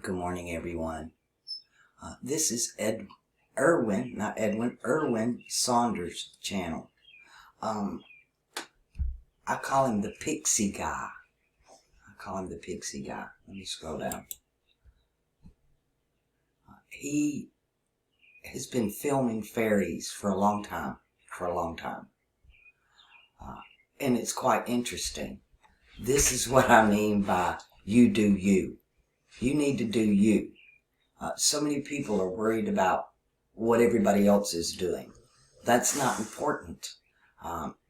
Good morning, everyone. This is Erwin Saunders' channel. I call him the Pixie Guy. Let me scroll down. He has been filming fairies for a long time. And it's quite interesting. This is what I mean by you do you. You need to do you. So many people are worried about what everybody else is doing. That's not important.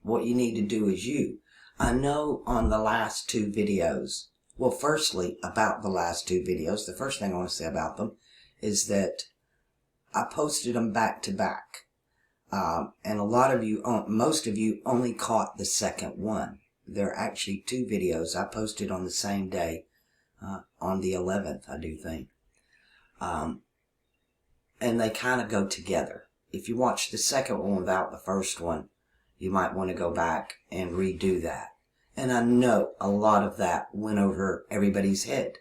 What you need to do is you. I know on the last two videos, well, firstly, about the last two videos, the first thing I want to say about them is that I posted them back to back. And most of you only caught the second one. There are actually two videos I posted on the same day, on the 11th, I do think. And they kind of go together. If you watch the second one without the first one, you might want to go back and redo that. And I know a lot of that went over everybody's head.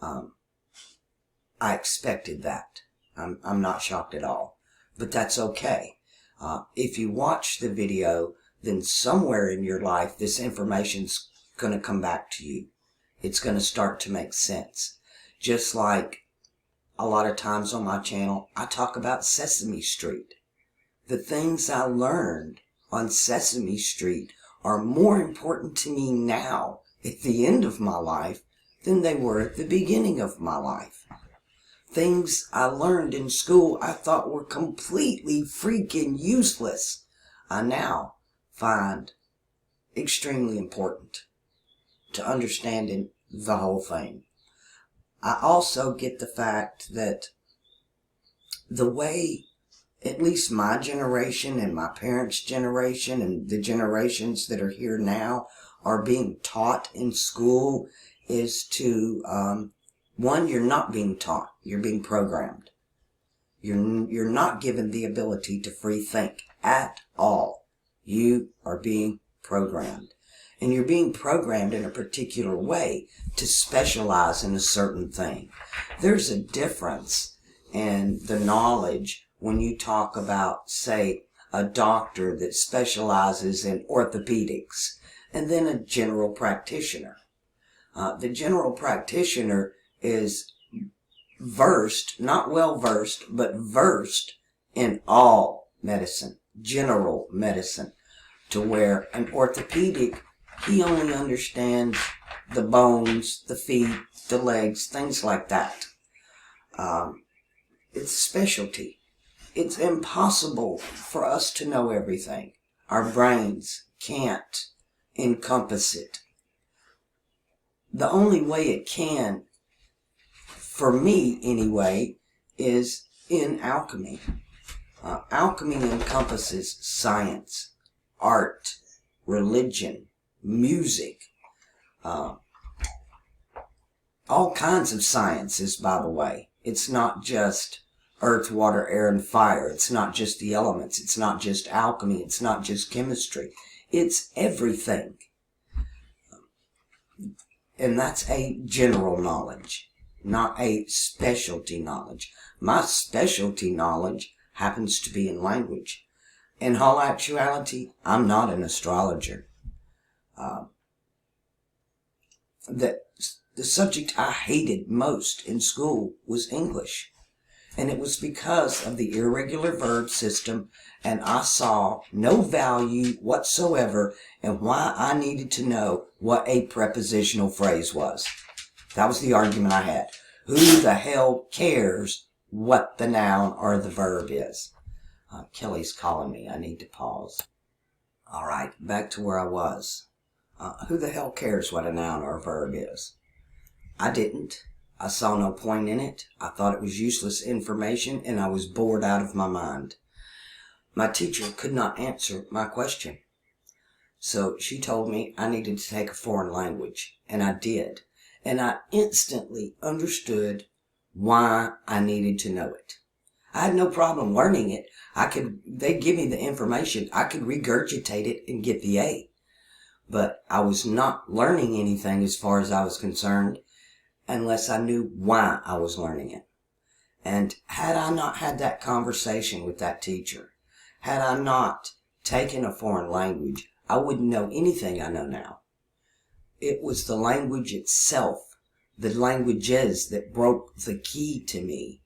I expected that. I'm not shocked at all. But that's okay. If you watch the video, then somewhere in your life, this information's going to come back to you. It's going to start to make sense. Just like a lot of times on my channel, I talk about Sesame Street. The things I learned on Sesame Street are more important to me now at the end of my life than they were at the beginning of my life. Things I learned in school I thought were completely freaking useless, I now find extremely important to understanding the whole thing. I also get the fact that the way, at least my generation and my parents' generation and the generations that are here now are being taught in school is to, one, you're not being taught, you're being programmed. You're not given the ability to free think at all. You are being programmed. And you're being programmed in a particular way to specialize in a certain thing. There's a difference in the knowledge when you talk about, say, a doctor that specializes in orthopedics and then a general practitioner. The general practitioner is versed, not well versed, but versed in all medicine, general medicine, to where an orthopedic, he only understands the bones, the feet, the legs, things like that. It's a specialty. It's impossible for us to know everything. Our brains can't encompass it. The only way it can, for me anyway, is in alchemy. Alchemy encompasses science, art, religion, music, all kinds of sciences, by the way. It's not just earth, water, air, and fire. It's not just the elements. It's not just alchemy. It's not just chemistry. It's everything. And that's a general knowledge, not a specialty knowledge. My specialty knowledge happens to be in language. In all actuality, I'm not an astrologer. The subject I hated most in school was English. And it was because of the irregular verb system, and I saw no value whatsoever in why I needed to know what a prepositional phrase was. That was the argument I had. Who the hell cares what the noun or the verb is? Kelly's calling me. I need to pause. All right, back to where I was. Who the hell cares what a noun or a verb is? I didn't. I saw no point in it. I thought it was useless information, and I was bored out of my mind. My teacher could not answer my question. So she told me I needed to take a foreign language, and I did. And I instantly understood why I needed to know it. I had no problem learning it. They'd give me the information. I could regurgitate it and get the A. But I was not learning anything as far as I was concerned. unless I knew why I was learning it. And had I not had that conversation with that teacher, had I not taken a foreign language, I wouldn't know anything I know now. It was the language itself, the languages that broke the key to me.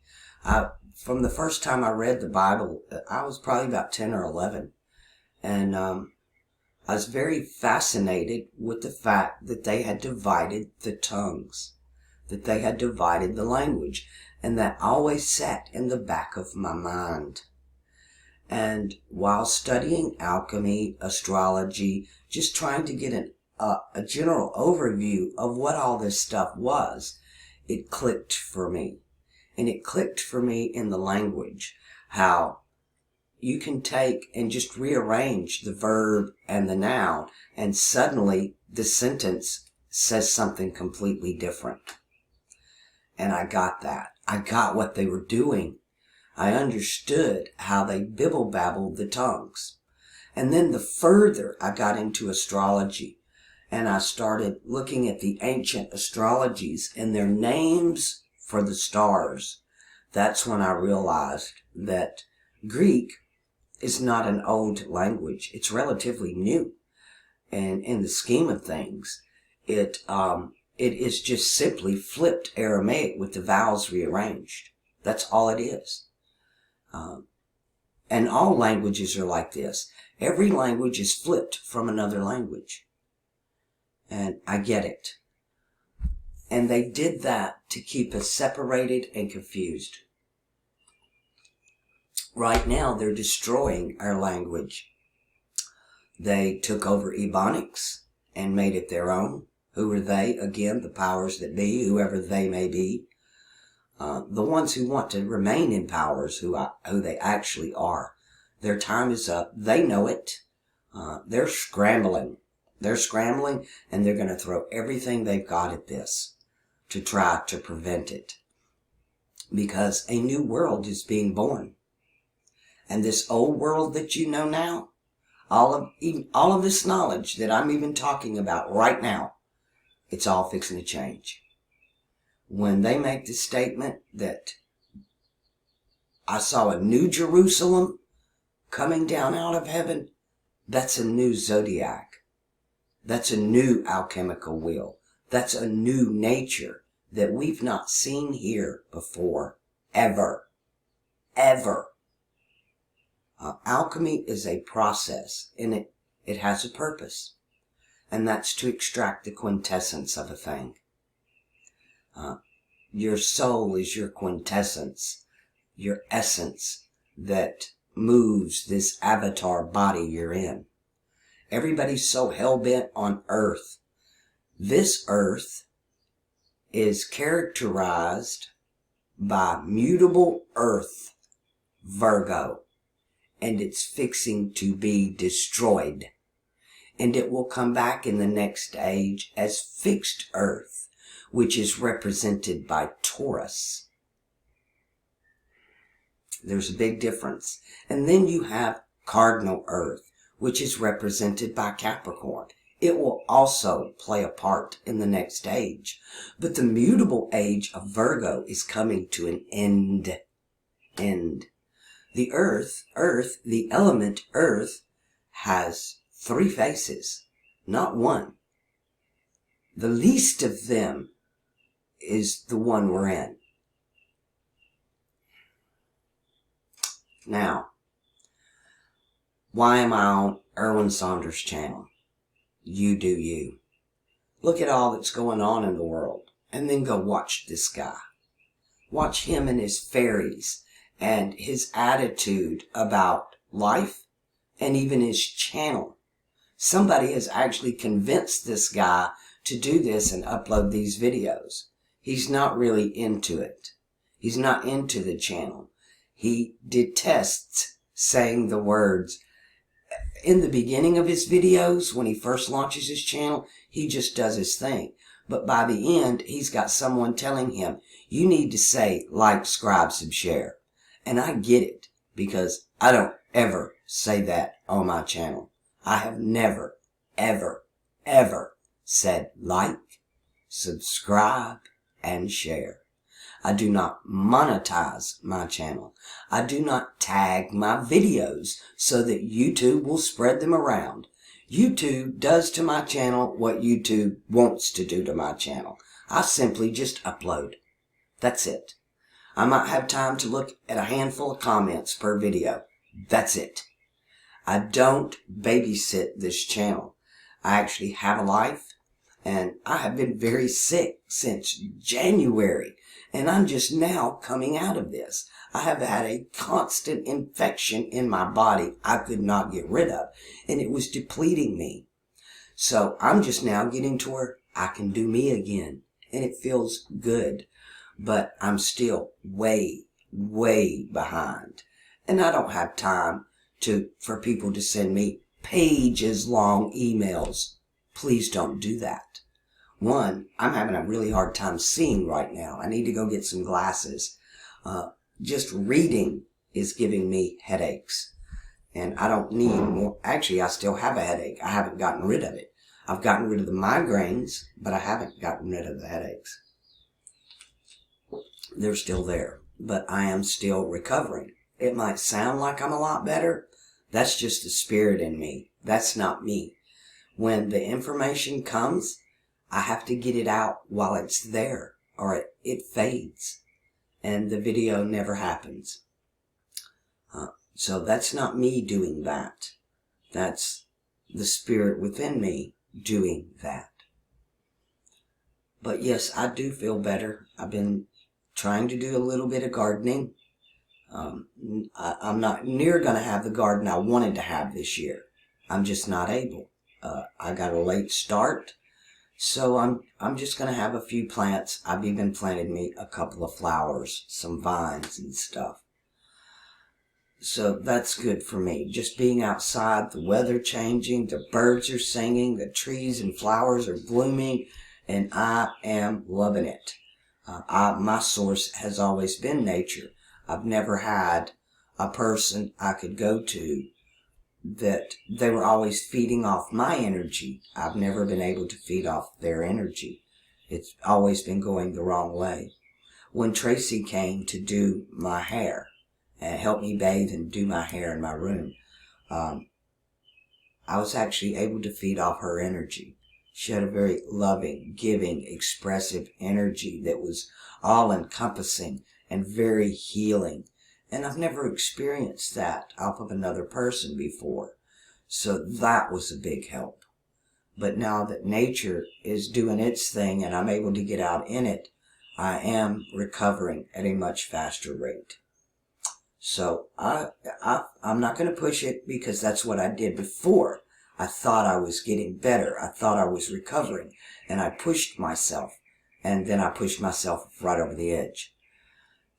From the first time I read the Bible, I was probably about 10 or 11. And I was very fascinated with the fact that they had divided the tongues, that they had divided the language. And that always sat in the back of my mind. And while studying alchemy, astrology, just trying to get a general overview of what all this stuff was, it clicked for me. And it clicked for me in the language, how you can take and just rearrange the verb and the noun, and suddenly the sentence says something completely different. And I got that. I got what they were doing. I understood how they bibble-babbled the tongues. And then the further I got into astrology, and I started looking at the ancient astrologies and their names for the stars, that's when I realized that Greek is not an old language. It's relatively new. And in the scheme of things, it is just simply flipped Aramaic with the vowels rearranged. That's all it is. And all languages are like this. Every language is flipped from another language. And I get it. And they did that to keep us separated and confused. Right now, they're destroying our language. They took over Ebonics and made it their own. Who are they? Again, the powers that be, whoever they may be. The ones who want to remain in powers, who they actually are. Their time is up. They know it. They're scrambling. They're scrambling, and they're going to throw everything they've got at this to try to prevent it. Because a new world is being born. And this old world that you know now, all of this knowledge that I'm even talking about right now, it's all fixing to change. When they make the statement that I saw a new Jerusalem coming down out of heaven, that's a new zodiac. That's a new alchemical wheel. That's a new nature that we've not seen here before. Ever. Ever. Alchemy is a process, and it has a purpose. And that's to extract the quintessence of a thing. Your soul is your quintessence, your essence that moves this avatar body you're in. Everybody's so hell-bent on earth. This earth is characterized by mutable earth, Virgo, and it's fixing to be destroyed. And it will come back in the next age as fixed earth, which is represented by Taurus. There's a big difference. And then you have cardinal earth, which is represented by Capricorn. It will also play a part in the next age. But the mutable age of Virgo is coming to an end. The earth, the element earth, has 3 faces, not one. The least of them is the one we're in. Now, why am I on Erwin Saunders' channel? You do you. Look at all that's going on in the world, and then go watch this guy. Watch him and his fairies, and his attitude about life, and even his channel. Somebody has actually convinced this guy to do this and upload these videos. He's not really into it. He's not into the channel. He detests saying the words. In the beginning of his videos, when he first launches his channel, he just does his thing. But by the end, he's got someone telling him, you need to say like, subscribe, share. And I get it, because I don't ever say that on my channel. I have never, ever, ever said like, subscribe, and share. I do not monetize my channel. I do not tag my videos so that YouTube will spread them around. YouTube does to my channel what YouTube wants to do to my channel. I simply just upload. That's it. I might have time to look at a handful of comments per video. That's it. I don't babysit this channel. I actually have a life, and I have been very sick since January, and I'm just now coming out of this. I have had a constant infection in my body I could not get rid of, and it was depleting me. So I'm just now getting to where I can do me again, and it feels good. But I'm still way, way behind. And I don't have time for people to send me pages long emails. Please don't do that. One, I'm having a really hard time seeing right now. I need to go get some glasses. Just reading is giving me headaches. And I don't need more. Actually, I still have a headache. I haven't gotten rid of it. I've gotten rid of the migraines, but I haven't gotten rid of the headaches. They're still there, but I am still recovering. It might sound like I'm a lot better. That's just the spirit in me. That's not me. When the information comes, I have to get it out while it's there, or it fades, and the video never happens. So that's not me doing that. That's the spirit within me doing that. But yes, I do feel better. I've been trying to do a little bit of gardening. I'm not near going to have the garden I wanted to have this year. I'm just not able. I got a late start, so I'm just going to have a few plants. I've even planted me a couple of flowers, some vines and stuff. So that's good for me. Just being outside, the weather changing, the birds are singing, the trees and flowers are blooming, and I am loving it. My source has always been nature. I've never had a person I could go to that they were always feeding off my energy. I've never been able to feed off their energy. It's always been going the wrong way. When Tracy came to do my hair and help me bathe and do my hair in my room, I was actually able to feed off her energy. She had a very loving, giving, expressive energy that was all-encompassing and very healing. And I've never experienced that off of another person before. So that was a big help. But now that nature is doing its thing and I'm able to get out in it, I am recovering at a much faster rate. So I'm not going to push it because that's what I did before. I thought I was getting better. I thought I was recovering. And I pushed myself. And then I pushed myself right over the edge.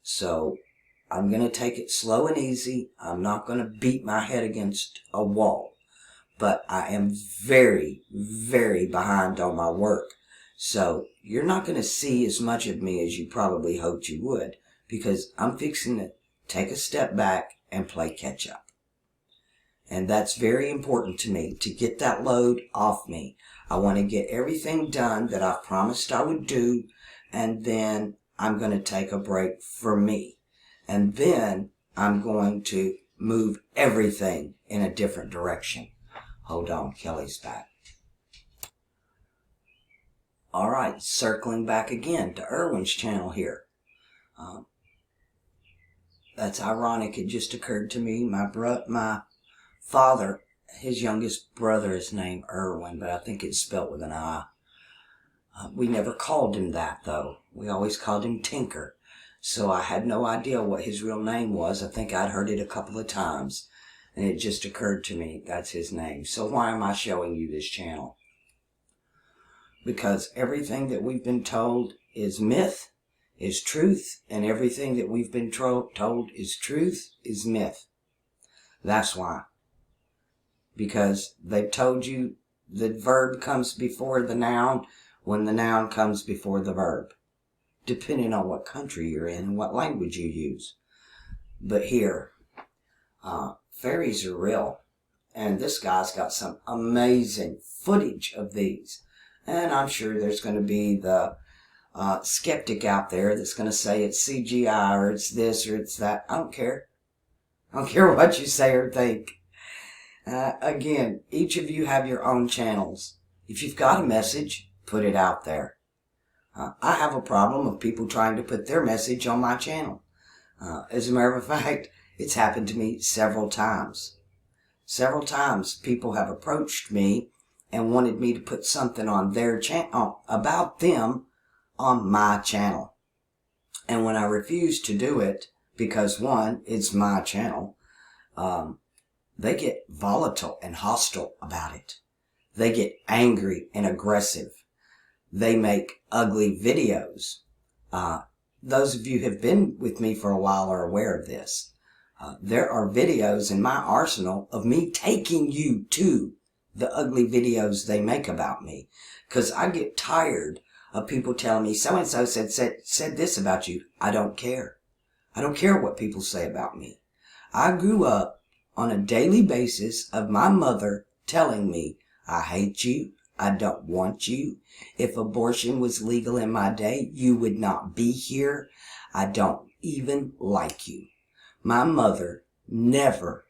So I'm going to take it slow and easy. I'm not going to beat my head against a wall. But I am very, very behind on my work. So you're not going to see as much of me as you probably hoped you would. Because I'm fixing to take a step back and play catch up. And that's very important to me, to get that load off me. I want to get everything done that I promised I would do, and then I'm going to take a break for me. And then I'm going to move everything in a different direction. Hold on, Kelly's back. All right, circling back again to Irwin's channel here. That's ironic. It just occurred to me. My father, his youngest brother is named Irwin, but I think it's spelt with an I. We never called him that, though. We always called him Tinker. So I had no idea what his real name was. I think I'd heard it a couple of times, and it just occurred to me that's his name. So why am I showing you this channel? Because everything that we've been told is myth, is truth, and everything that we've been told is truth, is myth. That's why. Because they've told you the verb comes before the noun when the noun comes before the verb, depending on what country you're in and what language you use. But here, fairies are real, and this guy's got some amazing footage of these. And I'm sure there's going to be the skeptic out there that's going to say it's CGI or it's this or it's that. I don't care. I don't care what you say or think. Again, each of you have your own channels. If you've got a message, put it out there. I have a problem of people trying to put their message on my channel. As a matter of fact, it's happened to me several times. Several times people have approached me and wanted me to put something on their channel, about them, on my channel. And when I refuse to do it, because one, it's my channel, they get volatile and hostile about it. They get angry and aggressive. They make ugly videos. Those of you who have been with me for a while are aware of this. There are videos in my arsenal of me taking you to the ugly videos they make about me. Because I get tired of people telling me, so-and-so said this about you. I don't care. I don't care what people say about me. I grew up on a daily basis of my mother telling me, I hate you. I don't want you. If abortion was legal in my day, you would not be here. I don't even like you. My mother never,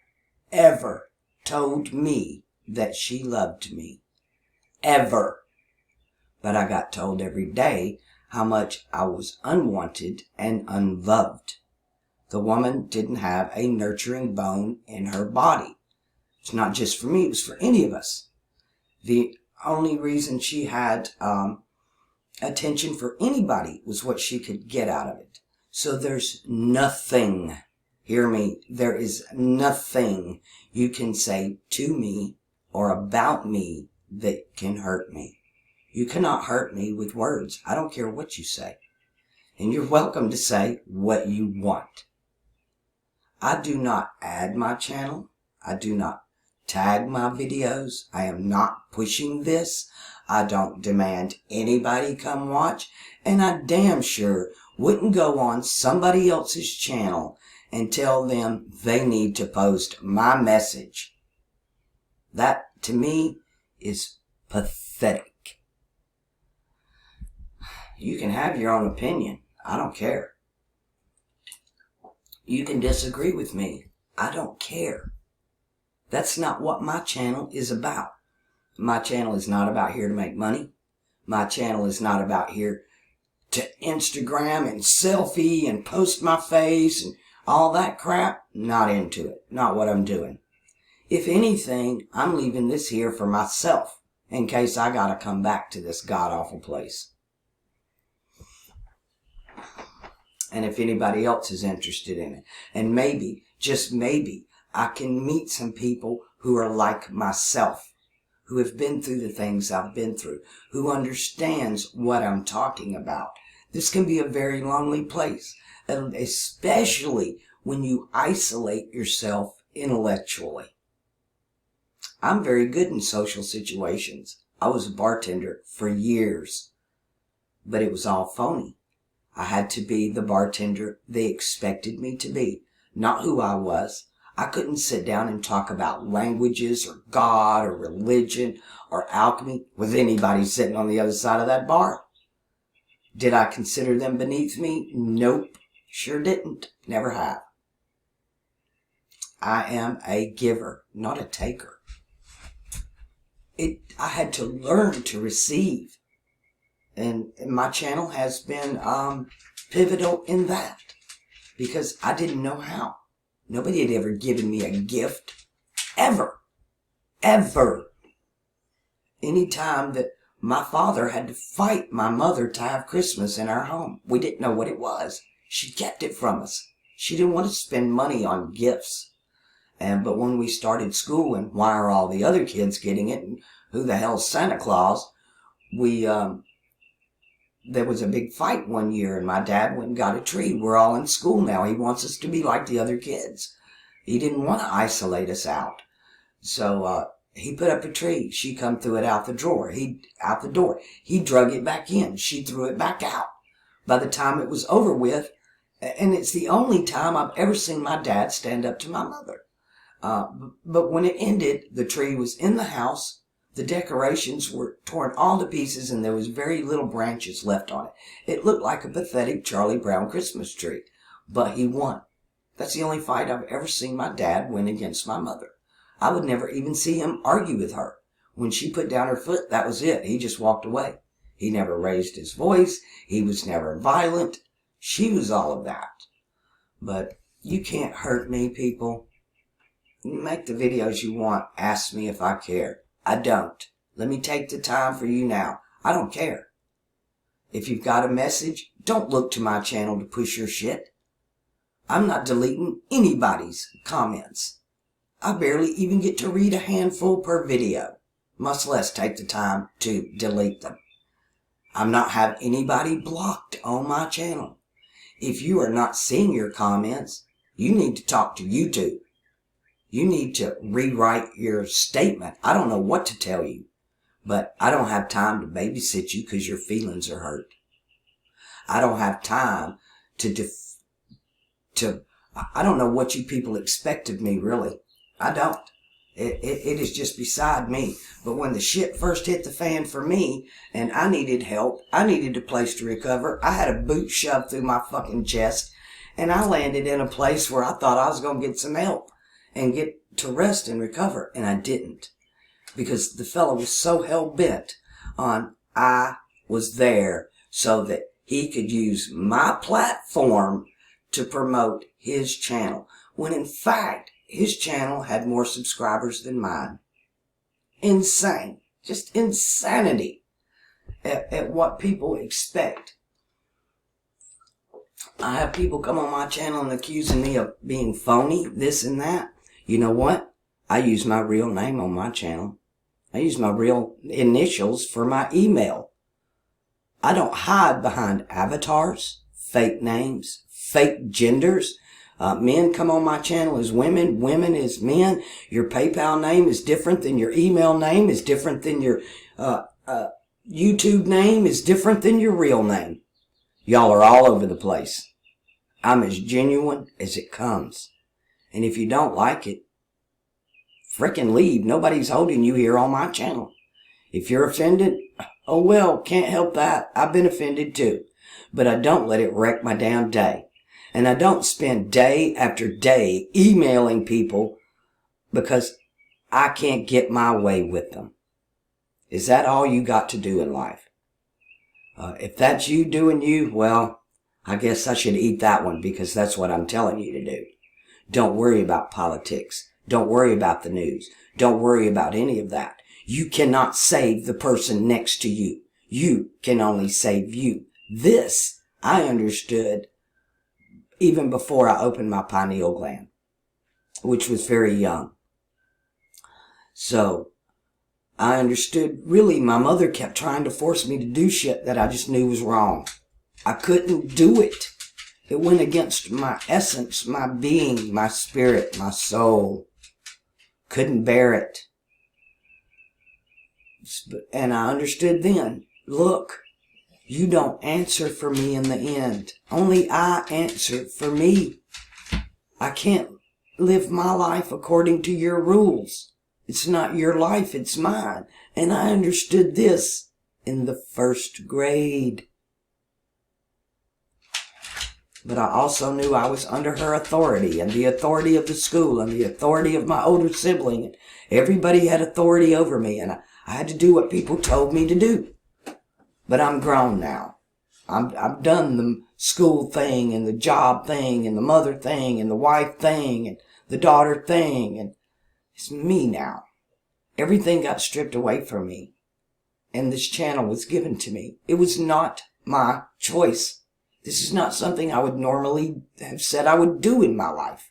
ever told me that she loved me. Ever. But I got told every day how much I was unwanted and unloved. The woman didn't have a nurturing bone in her body. It's not just for me, it was for any of us. The only reason she had attention for anybody was what she could get out of it. So there's nothing, hear me, there is nothing you can say to me or about me that can hurt me. You cannot hurt me with words. I don't care what you say. And you're welcome to say what you want. I do not add my channel. I do not tag my videos. I am not pushing this. I don't demand anybody come watch. And I damn sure wouldn't go on somebody else's channel and tell them they need to post my message. That, to me, is pathetic. You can have your own opinion. I don't care. You can disagree with me. I don't care. That's not what my channel is about. My channel is not about here to make money. My channel is not about here to Instagram and selfie and post my face and all that crap. Not into it. Not what I'm doing. If anything, I'm leaving this here for myself in case I gotta come back to this god-awful place. And if anybody else is interested in it. And maybe, just maybe, I can meet some people who are like myself, who have been through the things I've been through, who understands what I'm talking about. This can be a very lonely place, especially when you isolate yourself intellectually. I'm very good in social situations. I was a bartender for years, but it was all phony. I had to be the bartender they expected me to be, not who I was. I couldn't sit down and talk about languages or God or religion or alchemy with anybody sitting on the other side of that bar. Did I consider them beneath me? Nope. Sure didn't. Never have. I am a giver, not a taker. I had to learn to receive. And my channel has been pivotal in that. Because I didn't know how. Nobody had ever given me a gift. Ever. Ever. Any time that my father had to fight my mother to have Christmas in our home. We didn't know what it was. She kept it from us. She didn't want to spend money on gifts. But when we started school and why are all the other kids getting it and who the hell's Santa Claus, there was a big fight one year and my dad went and got a tree. We're all in school now. He wants us to be like the other kids. He didn't want to isolate us out. So he put up a tree. She come threw it out the door. Out the door. He drug it back in. She threw it back out. By the time it was over with, and it's the only time I've ever seen my dad stand up to my mother. But when it ended, the tree was in the house. The decorations were torn all to pieces and there was very little branches left on it. It looked like a pathetic Charlie Brown Christmas tree. But he won. That's the only fight I've ever seen my dad win against my mother. I would never even see him argue with her. When she put down her foot, that was it. He just walked away. He never raised his voice. He was never violent. She was all of that. But you can't hurt me, people. You make the videos you want. Ask me if I care. I don't. Let me take the time for you now. I don't care. If you've got a message, don't look to my channel to push your shit. I'm not deleting anybody's comments. I barely even get to read a handful per video, much less take the time to delete them. I'm not having anybody blocked on my channel. If you are not seeing your comments, you need to talk to YouTube. You need to rewrite your statement. I don't know what to tell you, but I don't have time to babysit you because your feelings are hurt. I don't have time I don't know what you people expect of me, really. I don't. It is just beside me. But when the shit first hit the fan for me, and I needed help, I needed a place to recover, I had a boot shoved through my fucking chest, and I landed in a place where I thought I was going to get some help and get to rest and recover, and I didn't. Because the fellow was so hell-bent on I was there so that he could use my platform to promote his channel, when in fact his channel had more subscribers than mine. Insane. Just insanity at what people expect. I have people come on my channel and accusing me of being phony, this and that. You know what? I use my real name on my channel. I use my real initials for my email. I don't hide behind avatars, fake names, fake genders. Men come on my channel as women, women as men. Your PayPal name is different than your email name, is different than your YouTube name, is different than your real name. Y'all are all over the place. I'm as genuine as it comes. And if you don't like it, frickin' leave. Nobody's holding you here on my channel. If you're offended, oh well, can't help that. I've been offended too. But I don't let it wreck my damn day. And I don't spend day after day emailing people because I can't get my way with them. Is that all you got to do in life? If that's you doing you, well, I guess I should eat that one because that's what I'm telling you to do. Don't worry about politics. Don't worry about the news. Don't worry about any of that. You cannot save the person next to you. You can only save you. This I understood even before I opened my pineal gland, which was very young. So I understood, really, my mother kept trying to force me to do shit that I just knew was wrong. I couldn't do it. It went against my essence, my being, my spirit, my soul. Couldn't bear it. And I understood then, look, you don't answer for me in the end. Only I answer for me. I can't live my life according to your rules. It's not your life, it's mine. And I understood this in the first grade. But I also knew I was under her authority and the authority of the school and the authority of my older sibling. And everybody had authority over me, and I had to do what people told me to do. But I'm grown now. I've done the school thing and the job thing and the mother thing and the wife thing and the daughter thing. And it's me now. Everything got stripped away from me. And this channel was given to me. It was not my choice. This is not something I would normally have said I would do in my life.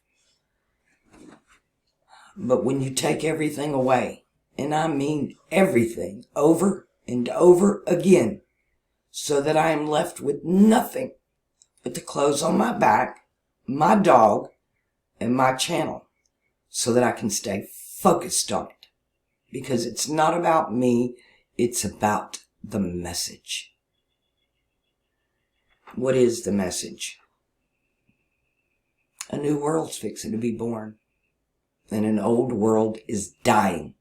But when you take everything away, and I mean everything, over and over again, so that I am left with nothing but the clothes on my back, my dog, and my channel, so that I can stay focused on it. Because it's not about me, it's about the message. What is the message? A new world's fixing to be born, and an old world is dying.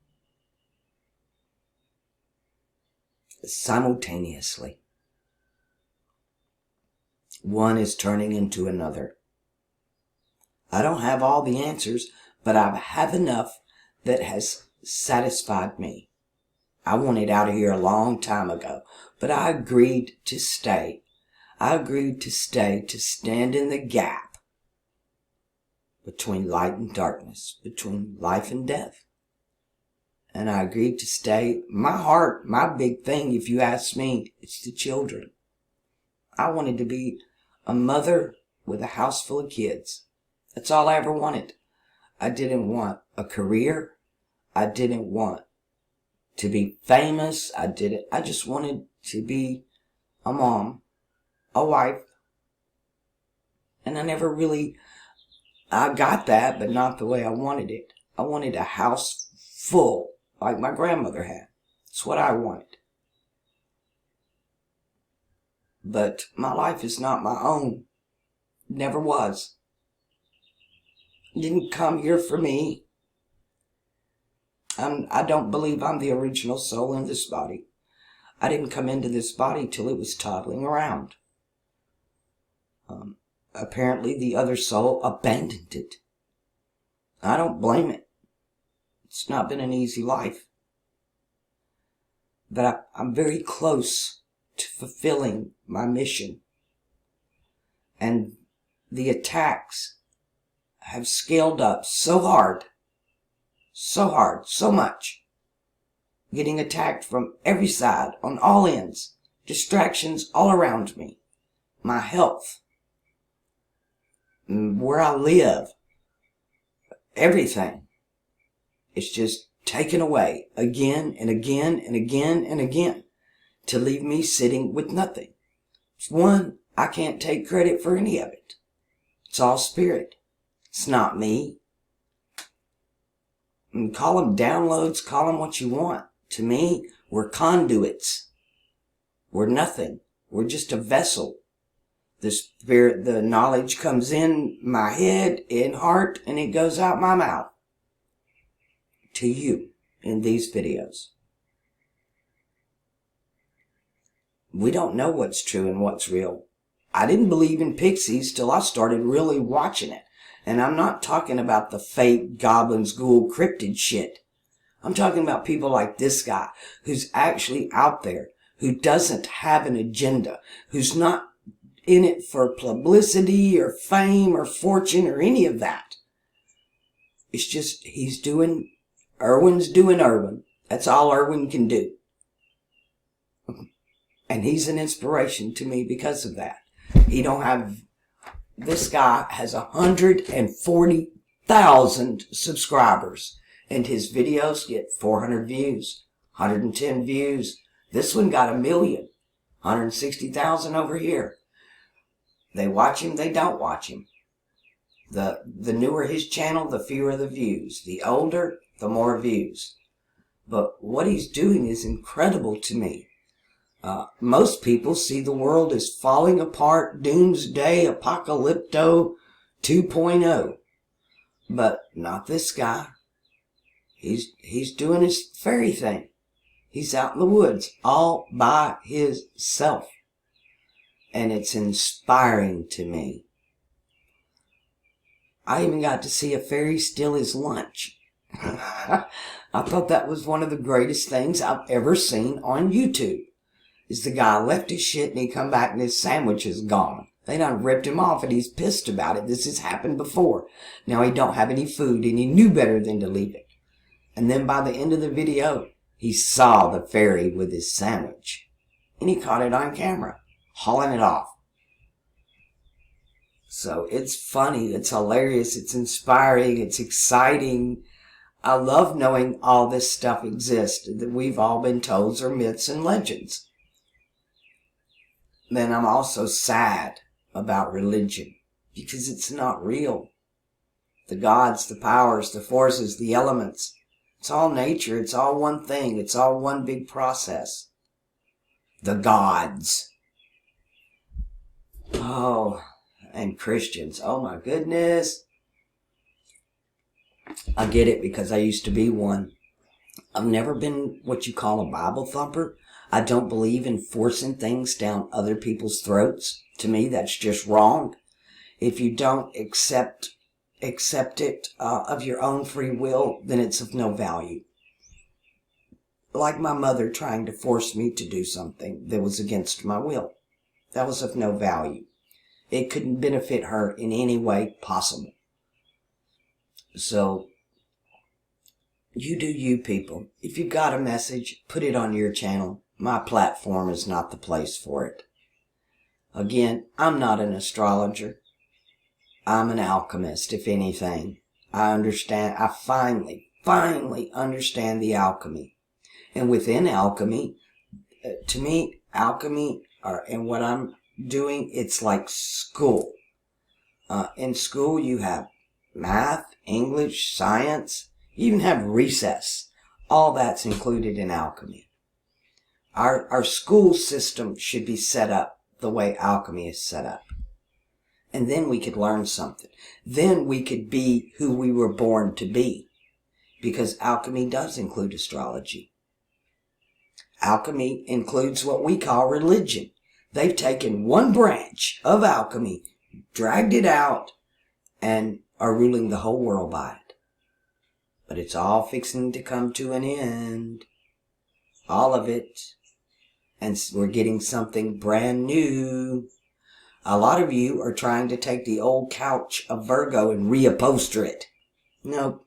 simultaneously. One is turning into another. I don't have all the answers, but I have enough that has satisfied me. I wanted out of here a long time ago, but I agreed to stay. I agreed to stay, to stand in the gap between light and darkness, between life and death. And I agreed to stay. My heart, my big thing, if you ask me, it's the children. I wanted to be a mother with a house full of kids. That's all I ever wanted. I didn't want a career. I didn't want to be famous. I just wanted to be a mom, a wife. And I got that, but not the way I wanted it. I wanted a house full, like my grandmother had. That's what I wanted. But my life is not my own. Never was. Didn't come here for me. I don't believe I'm the original soul in this body. I didn't come into this body till it was toddling around. Apparently the other soul abandoned it. I don't blame it. It's not been an easy life. But I'm very close to fulfilling my mission. And the attacks have scaled up so hard, so much. Getting attacked from every side, on all ends. Distractions all around me. My health. Where I live. Everything. It's just taken away again and again and again and again to leave me sitting with nothing. One, I can't take credit for any of it. It's all spirit. It's not me. And call them downloads, call them what you want. To me, we're conduits. We're nothing. We're just a vessel. The spirit, the knowledge comes in my head and heart, and it goes out my mouth to you in these videos. We don't know what's true and what's real. I didn't believe in pixies till I started really watching it. And I'm not talking about the fake goblins, ghoul, cryptid shit. I'm talking about people like this guy who's actually out there, who doesn't have an agenda, who's not in it for publicity or fame or fortune or any of that. It's just Irwin's doing Irwin. That's all Irwin can do. And he's an inspiration to me because of that. This guy has 140,000 subscribers. And his videos get 400 views, 110 views. This one got 1 million, 160,000 over here. They watch him, they don't watch him. The newer his channel, the fewer the views. The older, the more views. But what he's doing is incredible to me. Most people see the world as falling apart, doomsday, apocalypto 2.0. But not this guy. He's doing his fairy thing. He's out in the woods all by himself. And it's inspiring to me. I even got to see a fairy steal his lunch. I thought that was one of the greatest things I've ever seen on YouTube. Is the guy left his shit and he come back and his sandwich is gone. They done ripped him off and he's pissed about it. This has happened before. Now he don't have any food and he knew better than to leave it. And then by the end of the video, he saw the fairy with his sandwich. And he caught it on camera, hauling it off. So it's funny, it's hilarious, it's inspiring, it's exciting. I love knowing all this stuff exists that we've all been told are myths and legends. Then I'm also sad about religion because it's not real. The gods, the powers, the forces, the elements, it's all nature, it's all one thing, it's all one big process. The gods. Oh, and Christians, oh my goodness. I get it because I used to be one. I've never been what you call a Bible thumper. I don't believe in forcing things down other people's throats. To me, that's just wrong. If you don't accept it of your own free will, then it's of no value. Like my mother trying to force me to do something that was against my will. That was of no value. It couldn't benefit her in any way possible. So, you do you, people. If you've got a message, put it on your channel. My platform is not the place for it. Again, I'm not an astrologer. I'm an alchemist, if anything. I finally understand the alchemy. And within alchemy, to me, alchemy, and what I'm doing, it's like school. In school, you have math, English, science, you even have recess. All that's included in alchemy. Our school system should be set up the way alchemy is set up. And then we could learn something. Then we could be who we were born to be. Because alchemy does include astrology. Alchemy includes what we call religion. They've taken one branch of alchemy, dragged it out, and are ruling the whole world by it. But it's all fixing to come to an end. All of it. And we're getting something brand new. A lot of you are trying to take the old couch of Virgo and reupholster it. No,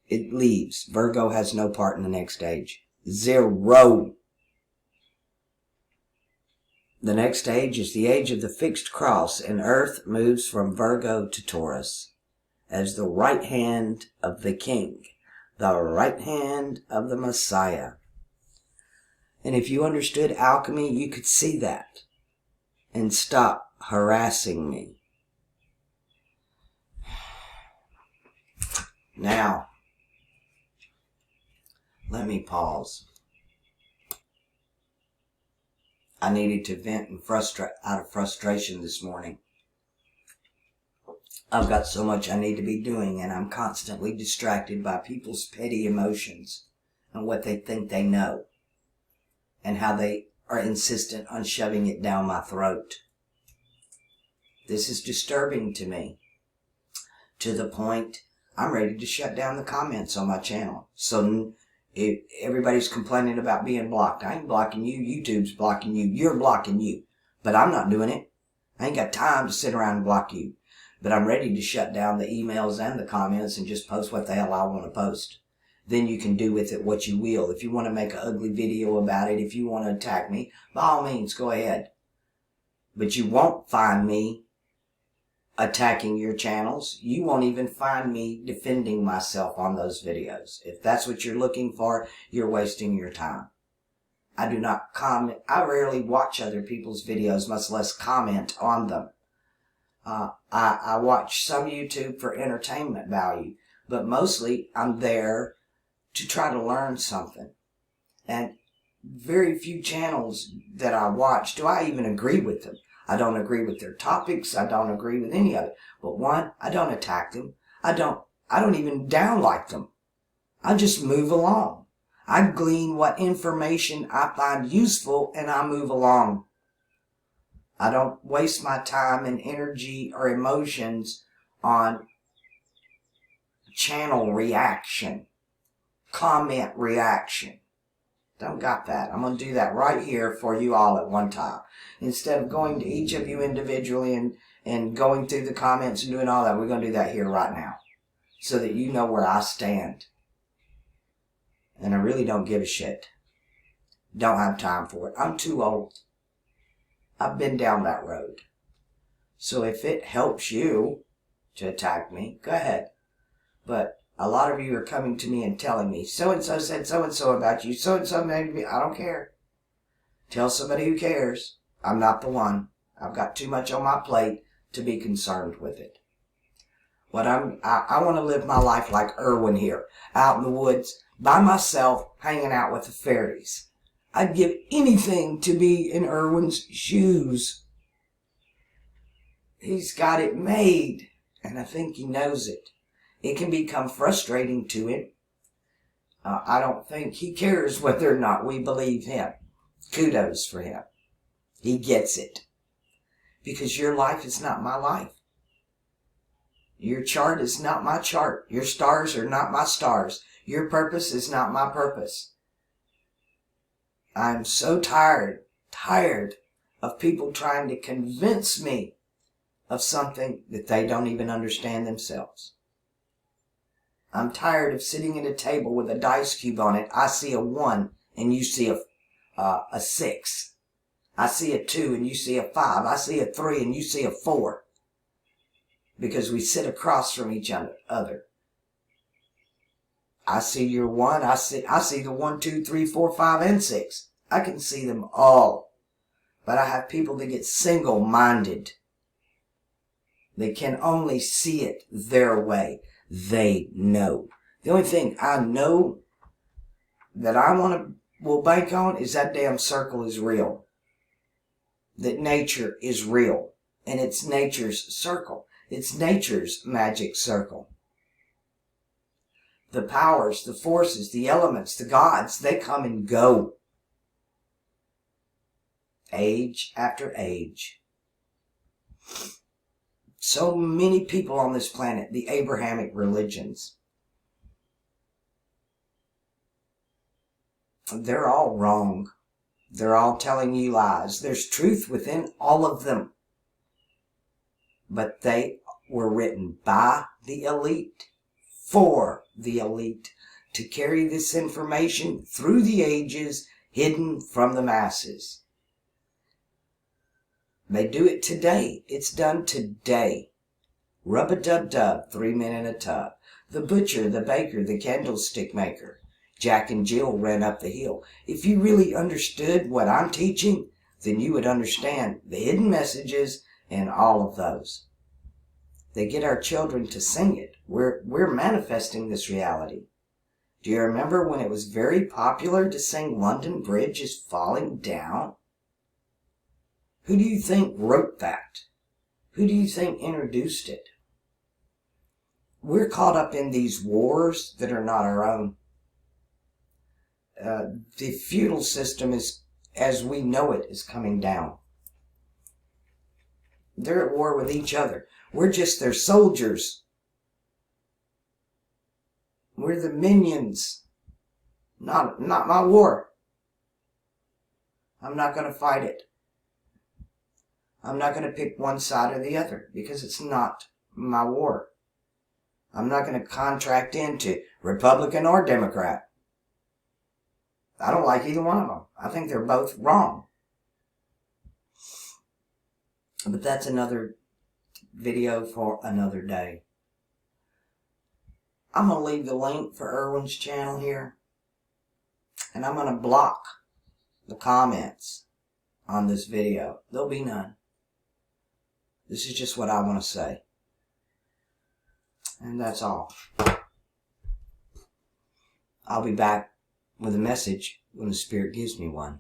it leaves. Virgo has no part in the next age. Zero. The next age is the age of the fixed cross, and Earth moves from Virgo to Taurus as the right hand of the King, the right hand of the Messiah. And if you understood alchemy, you could see that and stop harassing me. Now, let me pause. I needed to vent and out of frustration this morning. I've got so much I need to be doing, and I'm constantly distracted by people's petty emotions and what they think they know, and how they are insistent on shoving it down my throat. This is disturbing to me, to the point I'm ready to shut down the comments on my channel. So if everybody's complaining about being blocked, I ain't blocking you, YouTube's blocking you, you're blocking you. But I'm not doing it. I ain't got time to sit around and block you. But I'm ready to shut down the emails and the comments and just post what the hell I want to post. Then you can do with it what you will. If you want to make an ugly video about it, if you want to attack me, by all means, go ahead. But you won't find me attacking your channels. You won't even find me defending myself on those videos. If that's what you're looking for, you're wasting your time. I do not comment. I rarely watch other people's videos, much less comment on them. I watch some YouTube for entertainment value, but mostly I'm there to try to learn something. And very few channels that I watch do I even agree with them. I don't agree with their topics. I don't agree with any of it. But one, I don't attack them. I don't even downlike them. I just move along. I glean what information I find useful and I move along. I don't waste my time and energy or emotions on channel reaction, comment reaction. Don't got that. I'm going to do that right here for you all at one time. Instead of going to each of you individually and going through the comments and doing all that, we're going to do that here right now. So that you know where I stand. And I really don't give a shit. Don't have time for it. I'm too old. I've been down that road. So if it helps you to attack me, go ahead. But a lot of you are coming to me and telling me, so-and-so said so-and-so about you, so-and-so made me. I don't care. Tell somebody who cares. I'm not the one. I've got too much on my plate to be concerned with it. I want to live my life like Irwin here, out in the woods, by myself, hanging out with the fairies. I'd give anything to be in Irwin's shoes. He's got it made, and I think he knows it. It can become frustrating to him. I don't think he cares whether or not we believe him. Kudos for him. He gets it. Because your life is not my life. Your chart is not my chart. Your stars are not my stars. Your purpose is not my purpose. I'm so tired of people trying to convince me of something that they don't even understand themselves. I'm tired of sitting at a table with a dice cube on it. I see a 1 and you see a 6. I see a 2 and you see a 5. I see a 3 and you see a 4. Because we sit across from each other. I see your 1. I see the 1, 2, 3, 4, 5, and 6. I can see them all. But I have people that get single-minded. They can only see it their way. They know. The only thing I know that I will bank on is that damn circle is real. That nature is real. And it's nature's circle. It's nature's magic circle. The powers, the forces, the elements, the gods, they come and go. Age after age. So many people on this planet, the Abrahamic religions, they're all wrong. They're all telling you lies. There's truth within all of them. But they were written by the elite, for the elite, to carry this information through the ages, hidden from the masses. They do it today. It's done today. Rub-a-dub-dub, 3 men in a tub. The butcher, the baker, the candlestick maker. Jack and Jill ran up the hill. If you really understood what I'm teaching, then you would understand the hidden messages and all of those. They get our children to sing it. We're manifesting this reality. Do you remember when it was very popular to sing London Bridge is Falling Down? Who do you think wrote that? Who do you think introduced it? We're caught up in these wars that are not our own. The feudal system is, as we know it, is coming down. They're at war with each other. We're just their soldiers. We're the minions. Not my war. I'm not going to fight it. I'm not going to pick one side or the other because it's not my war. I'm not going to contract into Republican or Democrat. I don't like either one of them. I think they're both wrong. But that's another video for another day. I'm going to leave the link for Erwin's channel here. And I'm going to block the comments on this video. There'll be none. This is just what I want to say. And that's all. I'll be back with a message when the Spirit gives me one.